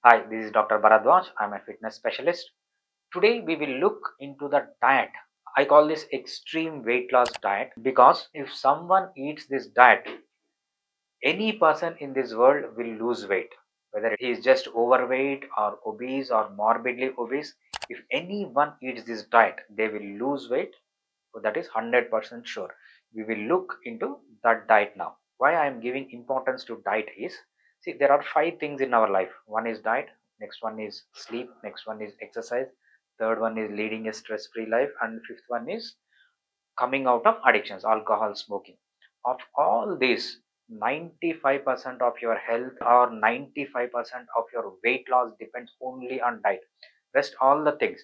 Hi, this is Dr. Bharadwaz. I'm a fitness specialist. Today we will look into the diet. I call this extreme weight loss diet because if someone eats this diet, any person in this world will lose weight. Whether he is just overweight or obese or morbidly obese, if anyone eats this diet, they will lose weight. So that is 100% sure. We will look into that diet now. Why I am giving importance to diet is, see, there are five things in our life. One is diet, next one is sleep, next one is exercise, third one is leading a stress free life, and fifth one is coming out of addictions, alcohol, smoking. Of all these, 95% of your health or 95% of your weight loss depends only on diet. Rest all the things,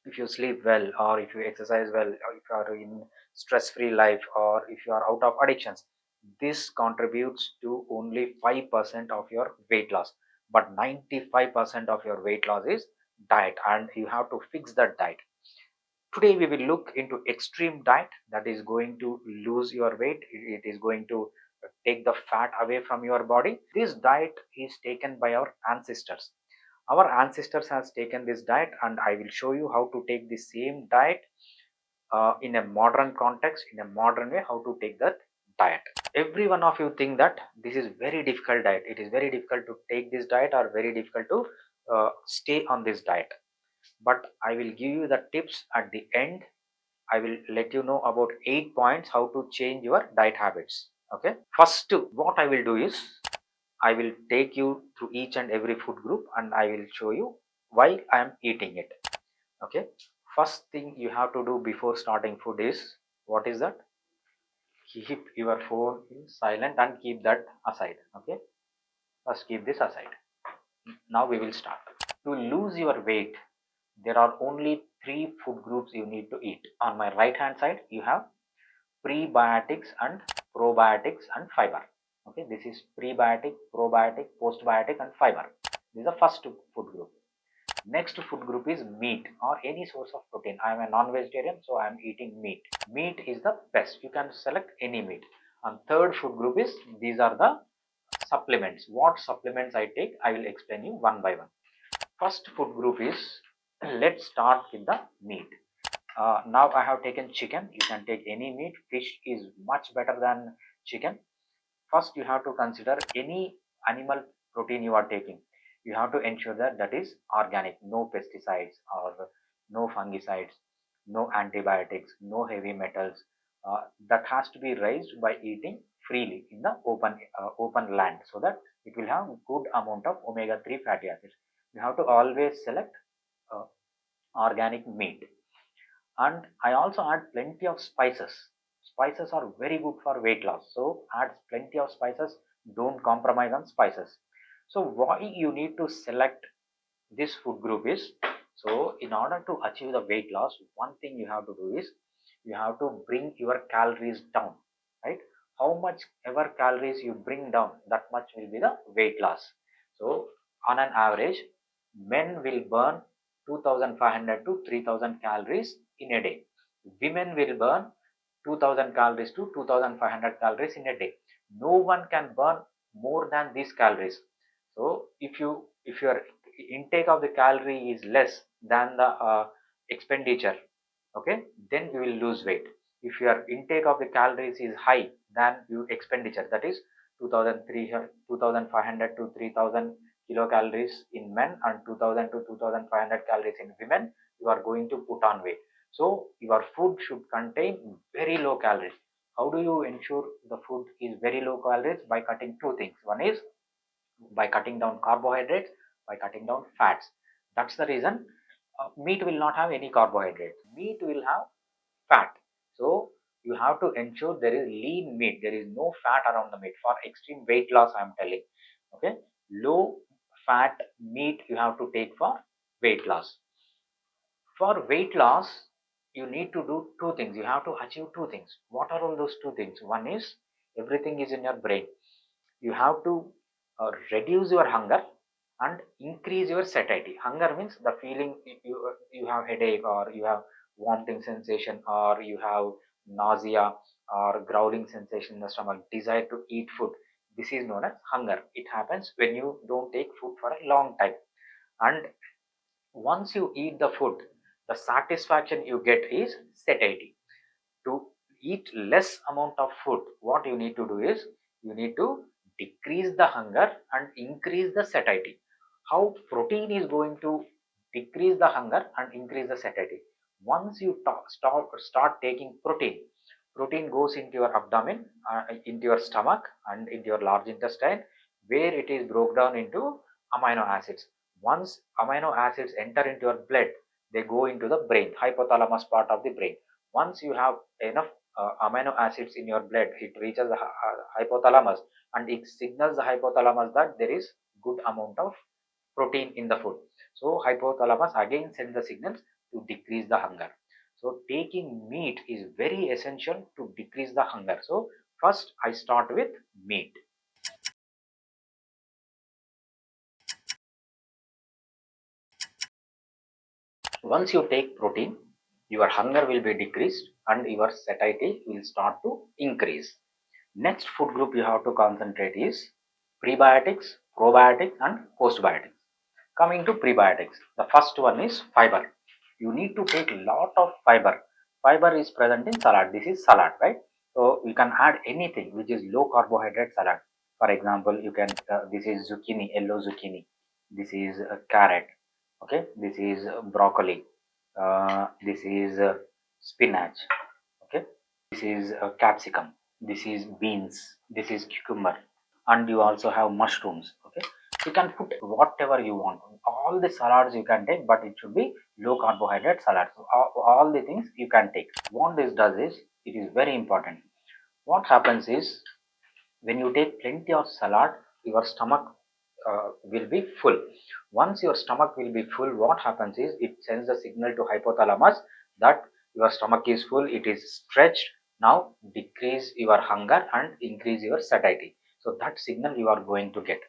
if you sleep well or if you exercise well or if you are in stress free life or if you are out of addictions, this contributes to only 5% of your weight loss, but 95% of your weight loss is diet, and you have to fix that diet. Today we will look into extreme diet that is going to lose your weight. It is going to take the fat away from your body. This diet is taken by our ancestors. Our ancestors has taken this diet, and I will show you how to take the same diet in a modern context, in a modern way, how to take that diet. Every one of you think that this is very difficult diet, it is very difficult to take this diet or very difficult to stay on this diet, but I will give you the tips at the end. I will let you know about 8 points how to change your diet habits. Okay, first what I will do is I will take you through each and every food group and I will show you why I am eating it. Okay, first thing you have to do before starting food is, what is that? Keep your phone silent and keep that aside. Okay, first keep this aside. Now we will start. To lose your weight, there are only three food groups you need to eat. On my right hand side, you have prebiotics and probiotics and fiber. Okay, this is prebiotic, probiotic, postbiotic, and fiber. This is the first food group. Next food group is meat or any source of protein. I am a non-vegetarian, so I am eating meat. Meat is the best. You can select any meat. And third food group is, these are the supplements. What supplements I take, I will explain you one by one. First food group is, let's start with the meat. Now I have taken chicken. You can take any meat. Fish is much better than chicken. First you have to consider any animal protein you are taking. You have to ensure that that is organic, no pesticides or no fungicides, no antibiotics, no heavy metals. That has to be raised by eating freely in the open land, so that it will have good amount of omega-3 fatty acids. You have to always select uh, organic meat. And I also add plenty of spices. Spices are very good for weight loss, so add plenty of spices. Don't compromise on spices. So why you need to select this food group is, so in order to achieve the weight loss, one thing you have to do is you have to bring your calories down, right? How much ever calories you bring down, that much will be the weight loss. So on an average, men will burn 2500 to 3000 calories in a day. Women will burn 2000 calories to 2500 calories in a day. No one can burn more than these calories. So if your intake of the calorie is less than the expenditure, okay, then you will lose weight. If your intake of the calories is high than your expenditure, that is 2300 2500 to 3000 kilocalories in men and 2000 to 2500 calories in women, you are going to put on weight. So your food should contain very low calories. How do you ensure the food is very low calories? By cutting two things. One is by cutting down carbohydrates, by cutting down fats. That's the reason meat will not have any carbohydrates. Meat will have fat. So you have to ensure there is lean meat. There is no fat around the meat for extreme weight loss. I am telling. Okay, low fat meat you have to take for weight loss. For weight loss, you need to do two things. You have to achieve two things. What are all those two things? One is, everything is in your brain. You have to reduce your hunger and increase your satiety. Hunger means the feeling you have headache or you have vomiting sensation or you have nausea or growling sensation in the stomach, desire to eat food. This is known as hunger. It happens when you don't take food for a long time. And once you eat the food, the satisfaction you get is satiety. To eat less amount of food, what you need to do is you need to decrease the hunger and increase the satiety. How protein is going to decrease the hunger and increase the satiety? Once you start taking protein, protein goes into your abdomen, into your stomach and into your large intestine, where it is broken down into amino acids. Once amino acids enter into your blood, they go into the brain, hypothalamus part of the brain. Once you have enough amino acids in your blood, it reaches the hypothalamus, and it signals the hypothalamus that there is good amount of protein in the food. So hypothalamus again sends the signals to decrease the hunger. So taking meat is very essential to decrease the hunger. So first I start with meat. Once you take protein, your hunger will be decreased and your satiety will start to increase. Next food group you have to concentrate is prebiotics, probiotics and postbiotics. Coming to prebiotics, the first one is fiber. You need to take a lot of fiber. Fiber is present in salad. This is salad, right? So you can add anything which is low carbohydrate salad. For example, you can this is zucchini, yellow zucchini. This is carrot. Okay, this is broccoli. This is spinach. Okay, this is capsicum. This is beans. This is cucumber, and you also have mushrooms. Okay, you can put whatever you want. All the salads you can take, but it should be low carbohydrate salad. So all the things you can take. What this does is, it is very important. What happens is, when you take plenty of salad, your stomach will be full. Once your stomach will be full, what happens is it sends a signal to hypothalamus that your stomach is full, it is stretched. Now decrease your hunger and increase your satiety. So that signal you are going to get.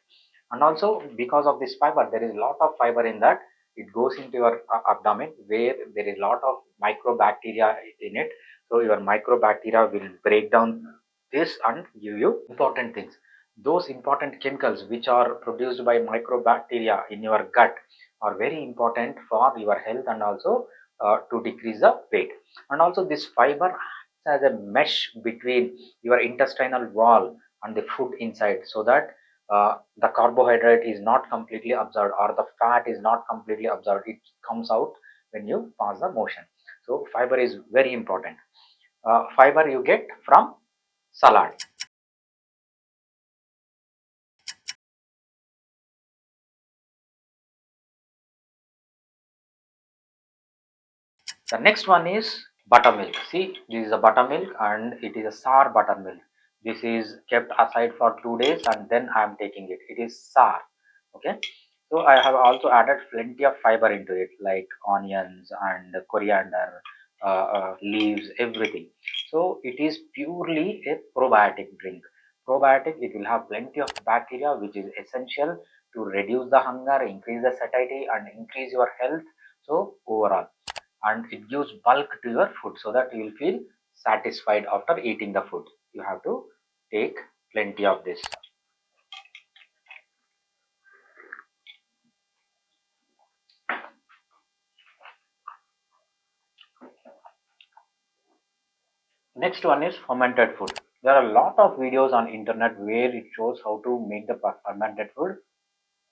And also, because of this fiber, there is a lot of fiber in that. It goes into your abdomen, where there is a lot of microbacteria in it. So your microbacteria will break down this and give you important things. Those important chemicals which are produced by microbacteria in your gut are very important for your health, and also to decrease the weight. And also, this fiber acts as a mesh between your intestinal wall and the food inside, so that the carbohydrate is not completely absorbed, or the fat is not completely absorbed. It comes out when you pass the motion. So fiber is very important. Fiber you get from salad. The next one is buttermilk. See, this is a buttermilk and it is a sour buttermilk. This is kept aside for 2 days and then I am taking it. It is sour. Okay. So I have also added plenty of fiber into it, like onions and coriander, leaves, everything. So it is purely a probiotic drink. Probiotic, it will have plenty of bacteria, which is essential to reduce the hunger, increase the satiety, and increase your health. So overall, and it gives bulk to your food, so that you will feel satisfied after eating the food. You have to take plenty of this. Next one is fermented food. There are a lot of videos on internet where it shows how to make the fermented food.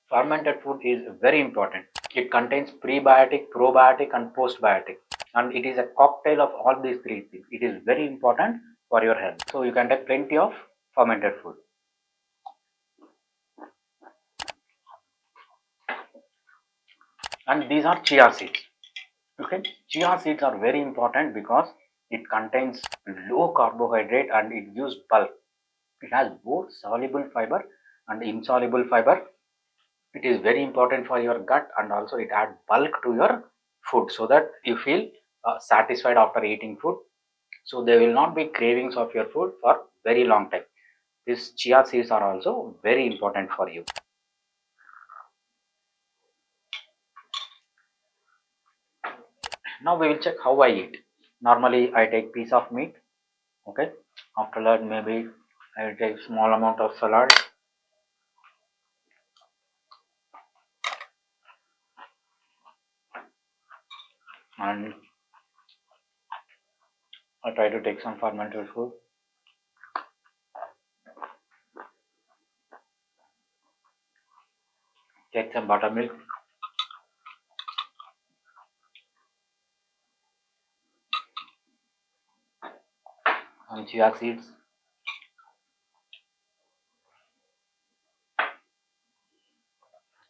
Fermented food is very important. It contains prebiotic, probiotic and postbiotic, and it is a cocktail of all these three things. It is very important for your health. So you can take plenty of fermented food. And these are chia seeds. Okay, chia seeds are very important because it contains low carbohydrate and it gives bulk. It has both soluble fiber and insoluble fiber. It is very important for your gut, and also it adds bulk to your food, so that you feel satisfied after eating food. So there will not be cravings of your food for very long time. These chia seeds are also very important for you. Now we will check how I eat. Normally I take piece of meat. Okay, after that maybe I will take small amount of salad. and I try to take some fermented food. Take some buttermilk and chia seeds.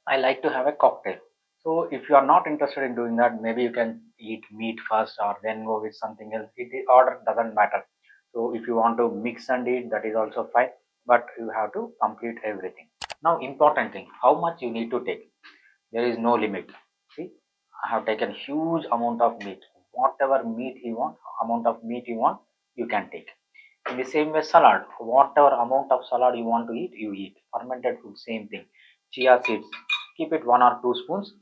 I like to have a cocktail. So if you are not interested in doing that, maybe you can eat meat first or then go with something else. The order doesn't matter. So if you want to mix and eat, that is also fine. But you have to complete everything. Now, important thing: how much you need to take. There is no limit. See, I have taken huge amount of meat. Whatever meat you want, amount of meat you want, you can take. In the same way, salad. Whatever amount of salad you want to eat, you eat. Fermented food, same thing. Chia seeds, keep it 1 or 2 spoons.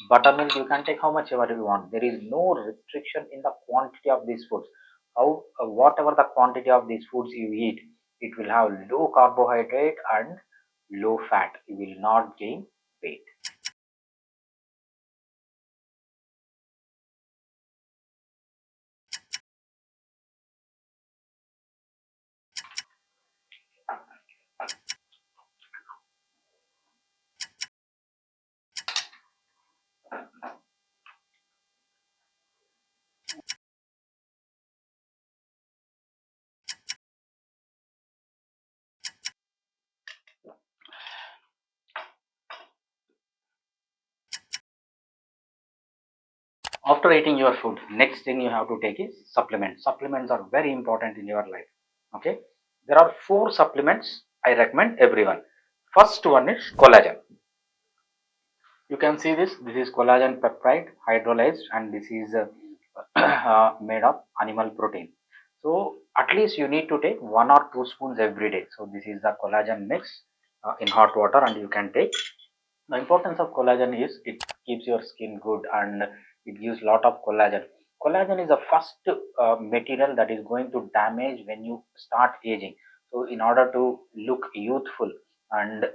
Buttermilk, you can take how much ever you want. There is no restriction in the quantity of these foods. Whatever the quantity of these foods you eat, it will have low carbohydrate and low fat. You will not gain weight. After eating your food, next thing you have to take is supplements. Supplements are very important in your life. Okay, there are 4 supplements I recommend everyone. First one is collagen. You can see this is collagen peptide hydrolyzed, and this is made of animal protein. So at least you need to take 1 or 2 spoons every day. So this is the collagen mix in hot water, and you can take. The importance of collagen is it keeps your skin good, and it gives lot of collagen. Collagen is the first material that is going to damage when you start aging. So in order to look youthful and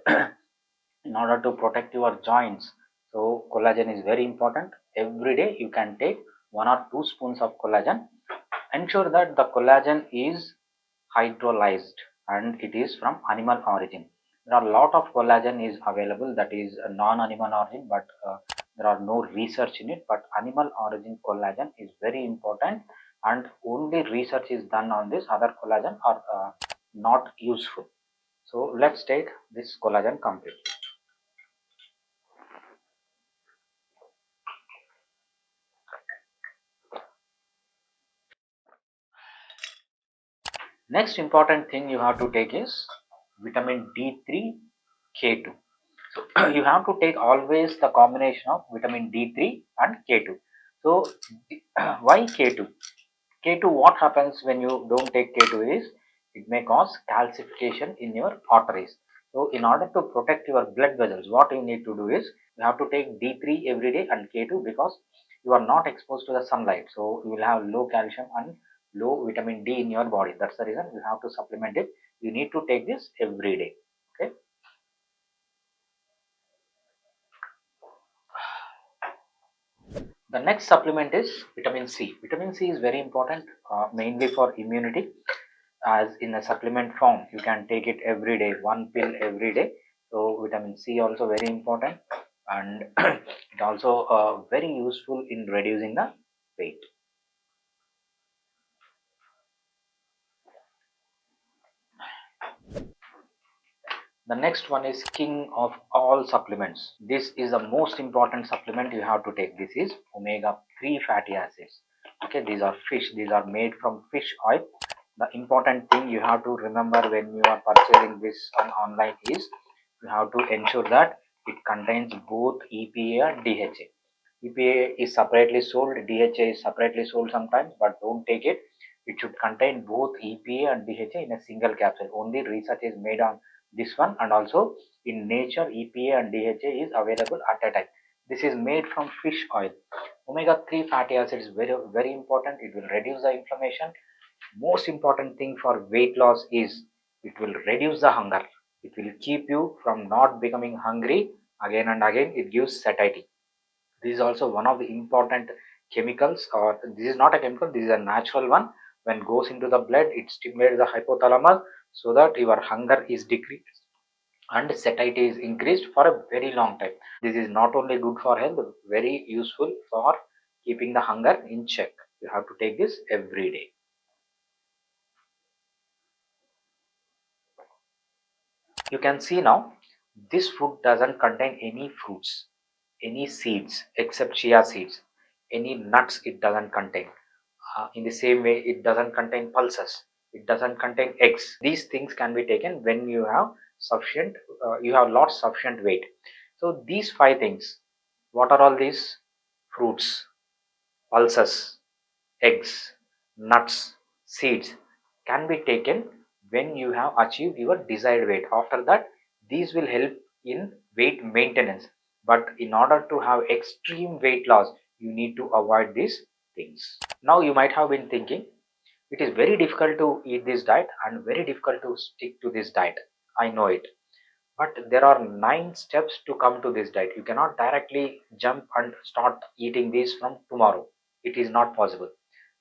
in order to protect your joints, so collagen is very important. Every day you can take 1 or 2 spoons of collagen. Ensure that the collagen is hydrolyzed and it is from animal origin. There are a lot of collagen is available that is non-animal origin, but there are no research in it. But animal origin collagen is very important, and only research is done on this. Other collagen are not useful. So let's take this collagen completely. Next important thing you have to take is vitamin D3, K2. So you have to take always the combination of vitamin D3 and K2. So why K2? K2, what happens when you don't take K2 is it may cause calcification in your arteries. So in order to protect your blood vessels, what you need to do is you have to take D3 every day and K2, because you are not exposed to the sunlight. So you will have low calcium and low vitamin D in your body. That's the reason you have to supplement it. You need to take this every day. Okay. The next supplement is vitamin C. Vitamin C is very important, mainly for immunity. As in a supplement form, you can take it every day, 1 pill every day. So vitamin C also very important, and it also very useful in reducing the weight. The next one is king of all supplements. This is the most important supplement you have to take. This is omega-3 fatty acids. Okay, these are fish. These are made from fish oil. The important thing you have to remember when you are purchasing this on online is you have to ensure that it contains both EPA and DHA. EPA is separately sold, DHA is separately sold sometimes, but don't take it. It should contain both EPA and DHA in a single capsule. Only research is made on this one, and also in nature EPA and DHA is available at a time. This is made from fish oil. Omega-3 fatty acid is very important. It will reduce the inflammation. Most important thing for weight loss is it will reduce the hunger. It will keep you from not becoming hungry again and again. It gives satiety. This is also one of the important chemicals, or this is not a chemical, this is a natural one. When goes into the blood, it stimulates the hypothalamus so that your hunger is decreased and satiety is increased for a very long time. This is not only good for health, but very useful for keeping the hunger in check. You have to take this every day. You can see now this food doesn't contain any fruits, any seeds except chia seeds, any nuts it doesn't contain. In the same way, it doesn't contain pulses, it doesn't contain eggs. These things can be taken when you have sufficient, you have lost sufficient weight. So these five things, what are all these? Fruits, pulses, eggs, nuts, seeds can be taken when you have achieved your desired weight. After that, these will help in weight maintenance. But in order to have extreme weight loss, you need to avoid these things. Now you might have been thinking, it is very difficult to eat this diet and very difficult to stick to this diet. I know it. But there are 9 steps to come to this diet. You cannot directly jump and start eating this from tomorrow. It is not possible.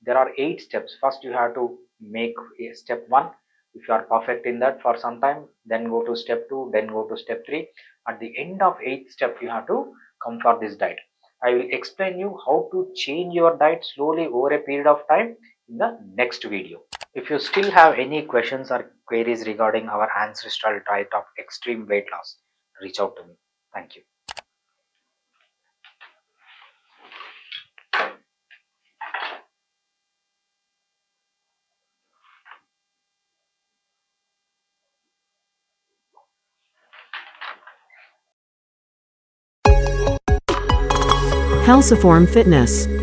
There are 8 steps. First, you have to make step 1. If you are perfect in that for some time, then go to step 2, then go to step 3. At the end of 8th step, you have to come for this diet. I will explain you how to change your diet slowly over a period of time in the next video. If you still have any questions or queries regarding our ancestral diet of extreme weight loss, reach out to me. Thank you. Helseform Fitness.